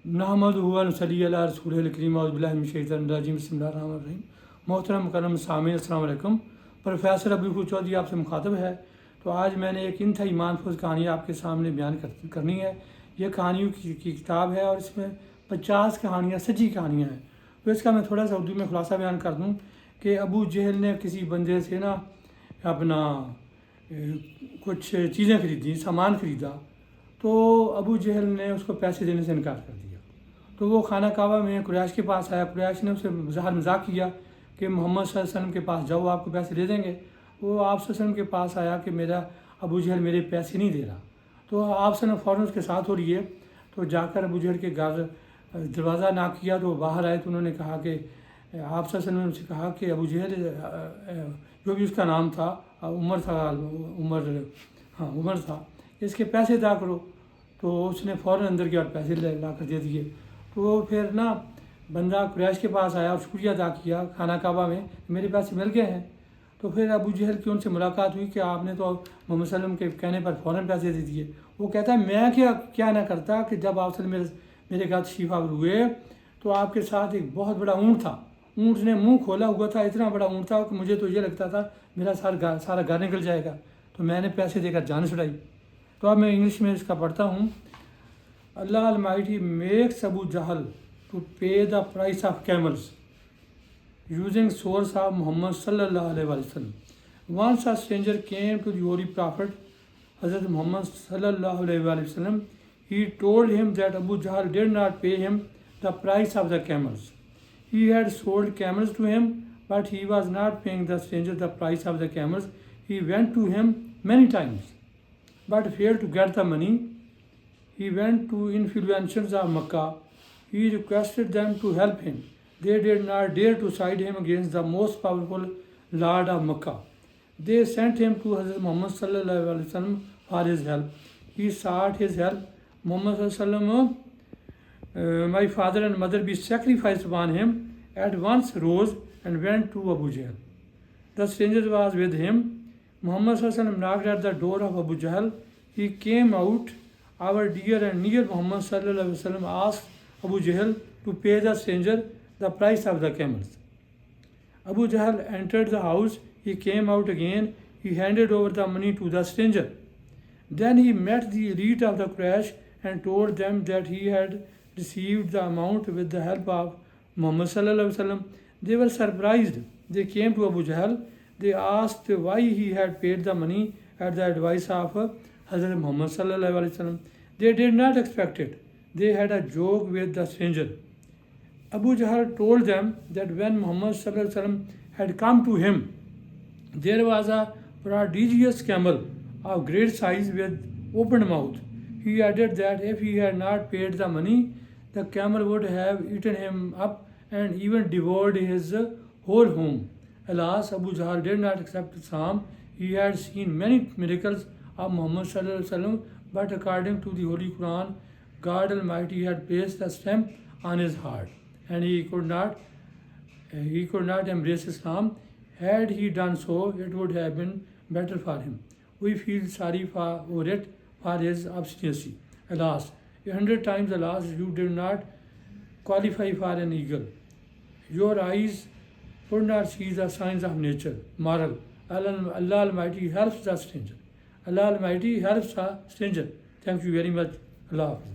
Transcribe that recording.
नहमदुहु व नसल्ली अला रसूलिल करीम औज़ु बिल्लाहि मिनश शैतानिर रजीम बिस्मिल्लाहिर्रहमानिर्रहीम। मोहतरम मुकर्रम सामीन अस्सलाम वालेकुम। प्रोफेसर अबू चौधरी आपसे मुखातब है। तो आज मैंने एक इंतहाई ईमानफुज कहानी आपके सामने बयान करनी है। यह कहानियों की किताब है और इसमें 50 कहानियाँ सच्ची कहानियाँ हैं। तो इसका मैं थोड़ा सा उर्दू में खुलासा बयान कर दूँ कि अबू जहल ने किसी बंदे से ना अपना कुछ चीज़ें खरीदी, सामान ख़रीदा, तो अबू जहल ने उसको पैसे देने से इनकार कर दिया। तो वो खाना काबा में कुरैश के पास आया। कुरैश ने उसे मजाक किया कि मोहम्मद सल्लल्लाहु अलैहि वसल्लम के पास जाओ, आपको पैसे दे देंगे। वो आप सल्लल्लाहु अलैहि वसल्लम के पास आया कि मेरा अबू जहल मेरे पैसे नहीं दे रहा। तो आप सल्लल्लाहु अलैहि वसल्लम फ़ौरन उसके साथ हो लिए। तो जाकर अबू जहल के घर दरवाज़ा नाक किया तो बाहर आए। तो उन्होंने कहा कि आप सल्लल्लाहु अलैहि वसल्लम ने उनसे कहा कि अबू जहल, जो भी उसका नाम था, उमर था, इसके पैसे अदा करो। तो उसने फ़ौरन अंदर गया और पैसे ला कर दे दिए। तो फिर ना बंदा कुरैश के पास आया और शुक्रिया अदा किया खाना काबा में, मेरे पैसे मिल गए हैं। तो फिर अबू जहल की उनसे मुलाकात हुई कि आपने तो मोहम्मद सल्लल्लाहु अलैहि वसल्लम के कहने पर फ़ौरन पैसे दे दिए। वो कहता है मैं क्या ना करता कि जब आप मेरे घर तशरीफ़ आवर हुए तो आपके साथ एक बहुत बड़ा ऊँट था। ऊँट ने मुँह खोला हुआ था, इतना बड़ा ऊँट था कि मुझे तो ये लगता था मेरा सारा घर निकल जाएगा। तो मैंने पैसे देकर जान छुड़ाई। तो अब मैं इंग्लिश में इसका पढ़ता हूँ। Allah Almighty makes Abu Jahal to pay the price of camels using source of Muhammad sallallahu alaihi wasallam. Once a stranger came to the Holy Prophet Hazrat Muhammad sallallahu alaihi wasallam. He told him that Abu Jahal did not pay him the price of the camels. He had sold camels to him, but he was not paying the stranger the price of the camels. He went to him many times, but failed to get the money. He went to influencers of Makkah. He requested them to help him. They did not dare to side him against the most powerful Lord of Makkah. They sent him to Hazrat Muhammad sallallahu alaihi wasallam for his help. He sought his help. Muhammad sallallahu alaihi wasallam, my father and mother be sacrificed upon him, at once rose and went to Abu Jahl. The stranger was with him. Muhammad sallallahu alaihi wasallam knocked at the door of Abu Jahl. He came out. Our dear and near Muhammad sallallahu alaihi wasallam asked Abu Jahl to pay the stranger the price of the camels. Abu Jahl entered the house. He came out again. He handed over the money to the stranger. Then he met the elite of the Quraysh and told them that he had received the amount with the help of Muhammad sallallahu alaihi wasallam. They were surprised. They came to Abu Jahl. They asked why he had paid the money at the advice of Hazrat Muhammad sallallahu alaihi wasallam. They did not expect it. They had a joke with the stranger. Abu Jahl told them that when Muhammad sallallahu alaihi wasallam had come to him, there was a prodigious camel of great size with open mouth. He added that if he had not paid the money, the camel would have eaten him up and even devoured his whole home. Alas, Abu Jahl did not accept Islam. He had seen many miracles of Muhammad sallallahu alaihi wasallam, but according to the Holy Quran, God Almighty had placed a stamp on his heart, and he could not embrace Islam. Had he done so, it would have been better for him. We feel sorry for it for his obstinacy. Alas, 100 times alas, you did not qualify for an eagle. Your eyes could not see the signs of nature. Moral: Allah Almighty helps the stranger. Allah Almighty helps a stranger. Thank you very much. Allah Hafiz.